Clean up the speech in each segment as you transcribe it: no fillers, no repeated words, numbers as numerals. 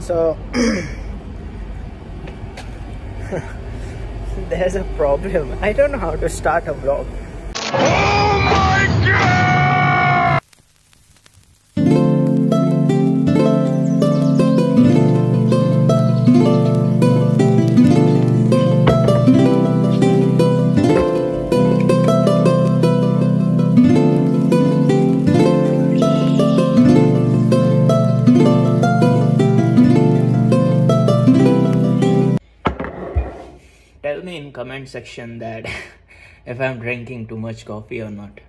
So there's a problem. I don't know how to start a vlog. Oh my God! Tell me in comment section that if I'm drinking too much coffee or not.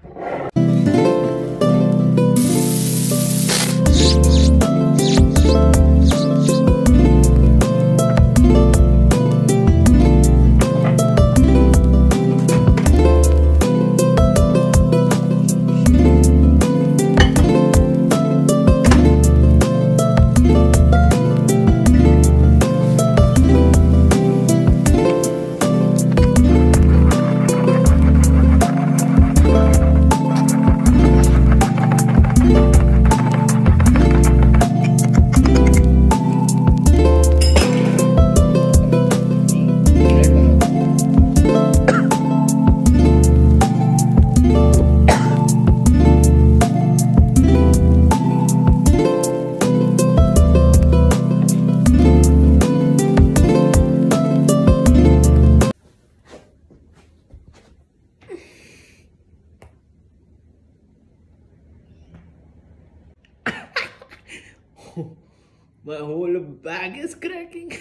My whole bag is cracking.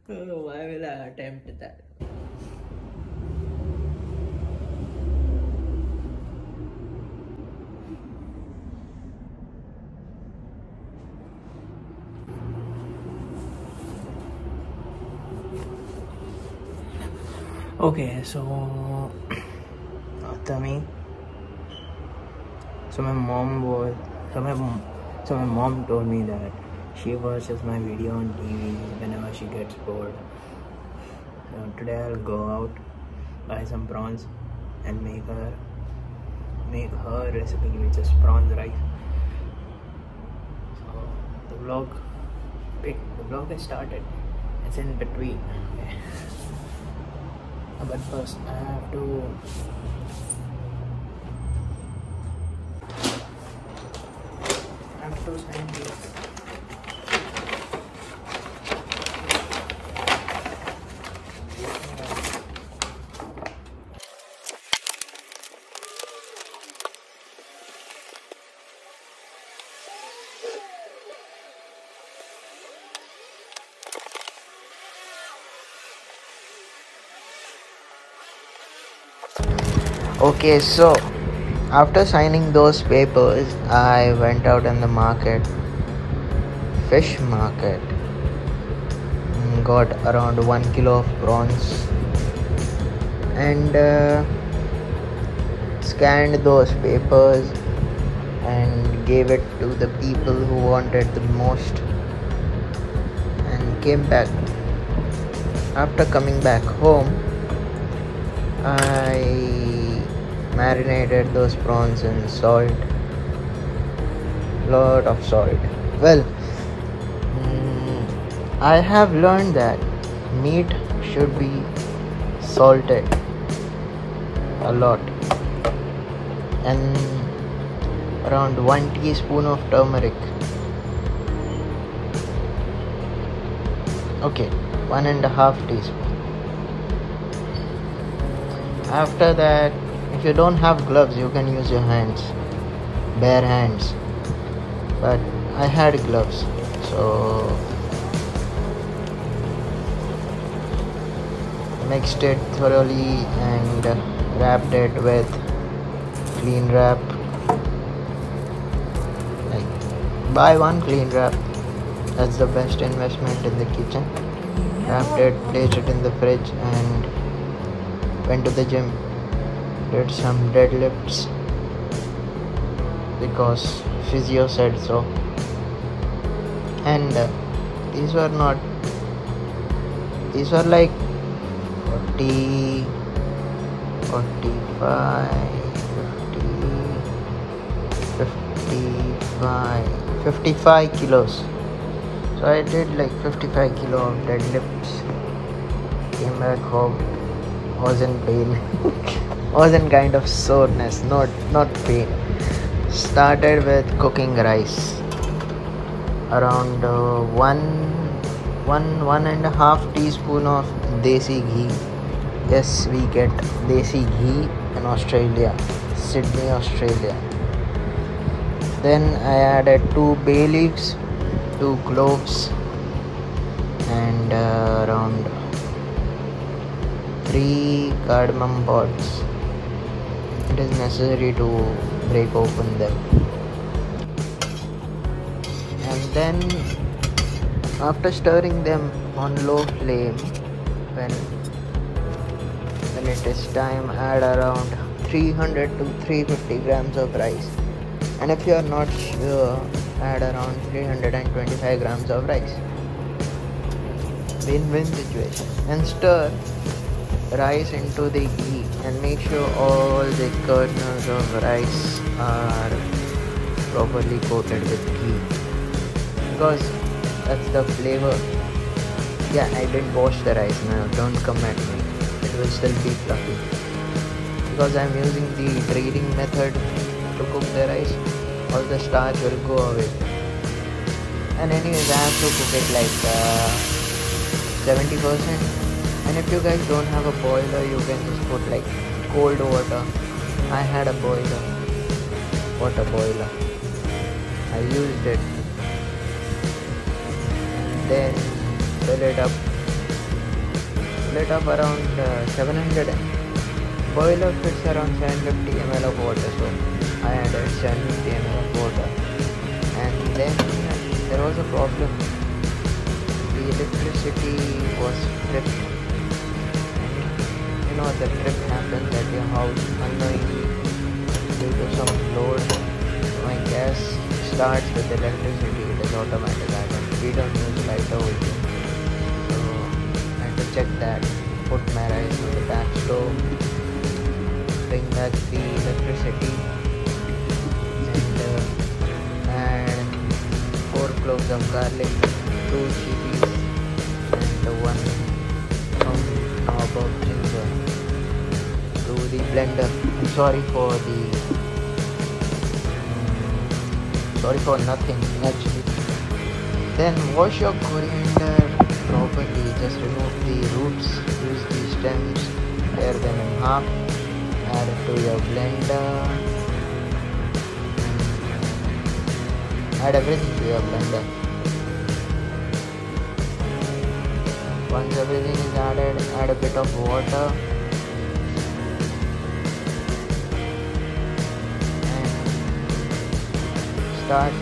Oh, why will I attempt that? Okay, so after me. So my mom told me that she watches my video on TV whenever she gets bored. So today I'll go out, buy some prawns and make her recipe, which is prawns rice. So the vlog has started. It's in between. Okay. But first I have to sign this. Okay, so after signing those papers, I went out in the market, fish market, got around 1 kilo of prawns and scanned those papers and gave it to the people who wanted the most and came back. After coming back home, I marinated those prawns in salt, lot of salt. Well, I have learned that meat should be salted a lot and around 1 teaspoon of turmeric. Okay, 1.5 teaspoon. After that, if you don't have gloves, you can use your hands, bare hands, but I had gloves, so mixed it thoroughly and wrapped it with clean wrap. Like, buy one clean wrap, that's the best investment in the kitchen. Wrapped it, placed it in the fridge and went to the gym. Did some deadlifts because physio said so, and these were like 40, 45, 50, 55 kilos. So I did like 55 kilo of deadlifts. Came back home, was in pain. Was in kind of soreness, not pain. Started with cooking rice. Around one and a half teaspoon of desi ghee. Yes, we get desi ghee in Australia, Sydney, Australia. Then I added 2 bay leaves, 2 cloves, and around 3 cardamom pods. It is necessary to break open them. And then after stirring them on low flame, when it is time, add around 300 to 350 grams of rice. And if you are not sure, add around 325 grams of rice. Win-win situation. And stir rice into the ghee and make sure all the kernels of rice are properly coated with ghee, because that's the flavor. Yeah, I didn't wash the rice now, don't come at me, it will still be fluffy, because I'm using the draining method to cook the rice. All the starch will go away. And anyways, I have to cook it like 70%. And if you guys don't have a boiler, you can just put like cold water. I had a boiler, water boiler. I used it. And then fill it up around 700. Boiler fits around 750 ml of water, so I added 750 ml of water. And then there was a problem. The electricity was tripped. You know, the trip happens at your house unknowingly due to some load. My gas starts with electricity, it is automatic. We don't use lighter over here. So I had to check that, put my rice on the back stove, bring back the electricity, and add 4 cloves of garlic, 2 chilies, and 1 knob of ginger to the blender. Sorry for nothing actually. Then wash your coriander properly. Just remove the roots, use the stems, tear them in half, add it to your blender, add everything to your blender. Once everything is added, add a bit of water and start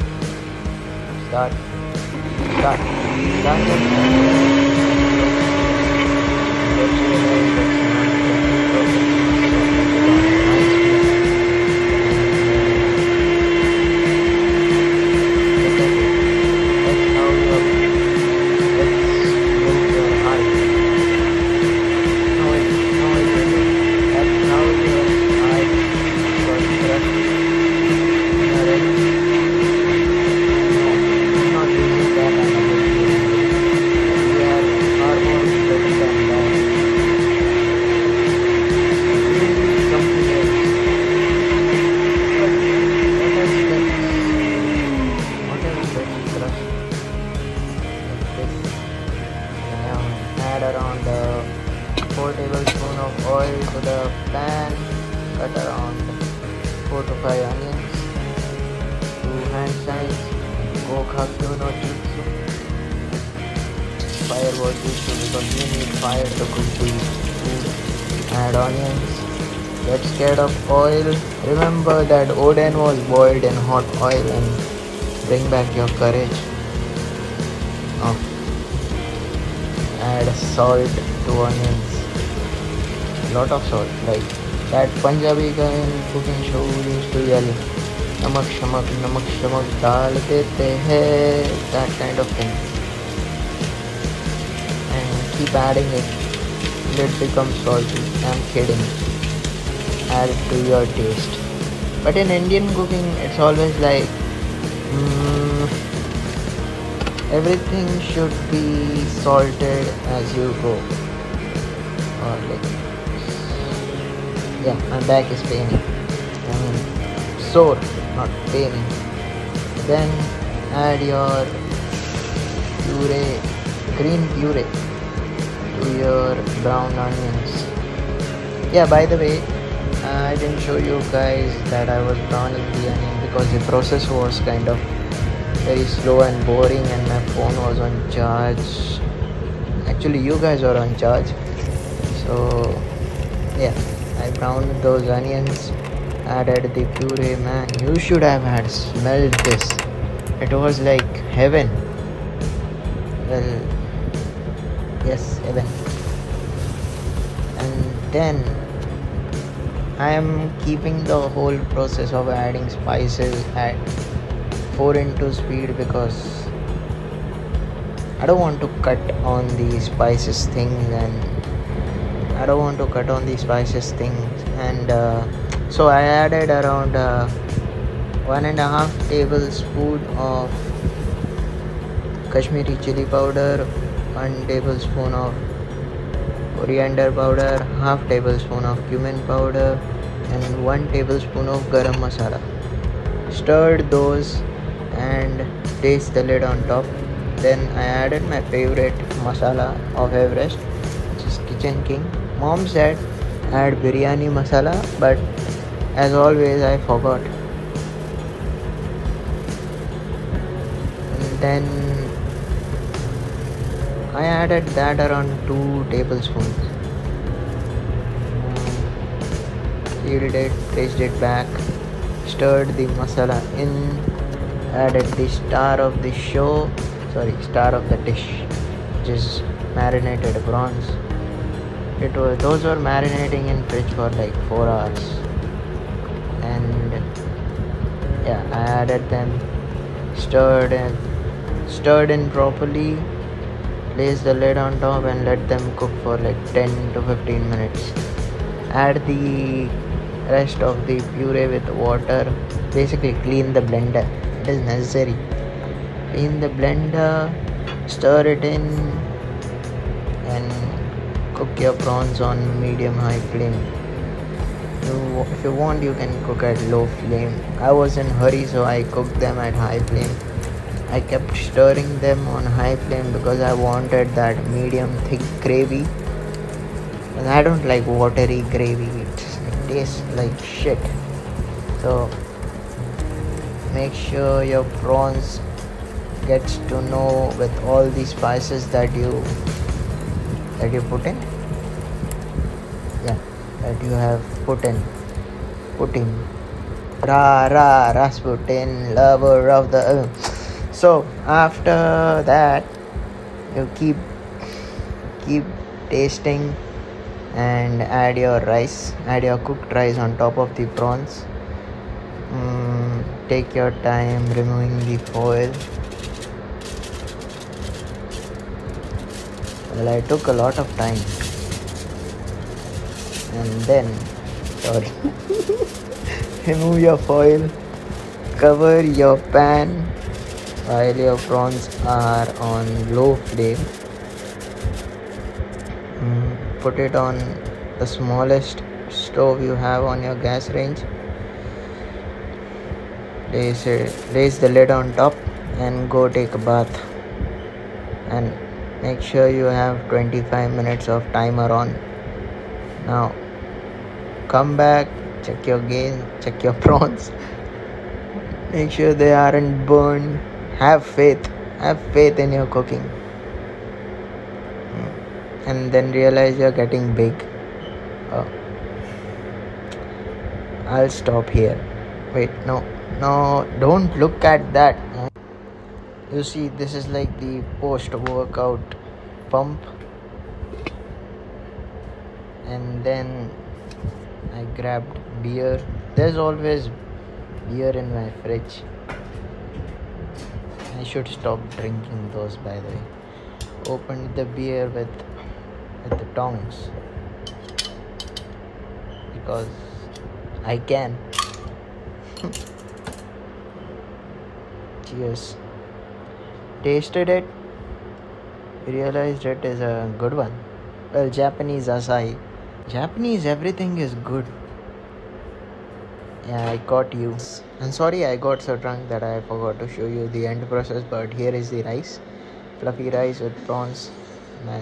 around 4 tablespoons of oil to the pan. Cut around 4 to 5 onions, 2 hand size. Coke hakyo no jutsu. Fire was used to because we need fire to cook the food. Add onions. Get scared of oil. Remember that Odin was boiled in hot oil, and bring back your courage. Add salt to onions. Lot of salt, like that Punjabi guy in cooking show used to yell, namak shamak dal dete hai, that kind of thing. And keep adding it till it becomes salty. I'm kidding. Add it to your taste. But in Indian cooking, it's always like Mm, everything should be salted as you go. Or like, yeah, my back is paining. I mean, sore, not paining. Then add your puree, green puree to your brown onions. Yeah, by the way, I didn't show you guys that I was browning the onion because the process was kind of very slow and boring and my phone was on charge. Actually, you guys are on charge. So, yeah, I browned those onions, added the puree. Man, you should have had smelled this. It was like heaven. Well, yes, heaven. And then I am keeping the whole process of adding spices at 4 into speed because I don't want to cut on the spices things and so I added around 1.5 tablespoon of Kashmiri chili powder, 1 tablespoon of coriander powder, half tablespoon of cumin powder and 1 tablespoon of garam masala. Stirred those and placed the lid on top. Then I added my favorite masala of Everest, which is Kitchen King. Mom said add biryani masala, but as always I forgot. And then I added that around 2 tablespoons. Sealed it, placed it back, stirred the masala in, added the star of the dish, which is marinated prawns. Those were marinating in fridge for like 4 hours. And yeah, I added them, stirred in properly, place the lid on top and let them cook for like 10 to 15 minutes. Add the rest of the puree with water. Basically clean the blender, it is necessary. Clean the blender, stir it in and cook your prawns on medium-high flame. If you want, you can cook at low flame. I was in hurry, so I cooked them at high flame. I kept stirring them on high flame because I wanted that medium thick gravy. And I don't like watery gravy, it tastes like shit. So make sure your prawns gets to know with all the spices that you put in. Yeah, that you have put in. Rasputin, lover of the So after that, you keep tasting and add your cooked rice on top of the prawns. Take your time removing the foil. Well, I took a lot of time. And then, remove your foil, cover your pan while your prawns are on low flame. Put it on the smallest stove you have on your gas range. Place the lid on top and go take a bath. And make sure you have 25 minutes of timer on. Now come back, check your prawns. Make sure they aren't burned. Have faith in your cooking. And then realize you're getting big. I'll stop here. Wait, no, don't look at that. You see, this is like the post-workout pump. And then I grabbed beer. There's always beer in my fridge. I should stop drinking those, by the way. Opened the beer with the tongs because I can. Cheers. Tasted it, realized it is a good one. Well, Japanese acai. Japanese everything is good. Yeah, I caught you. And sorry I got so drunk that I forgot to show you the end process, but here is the rice. Fluffy rice with prawns. Man.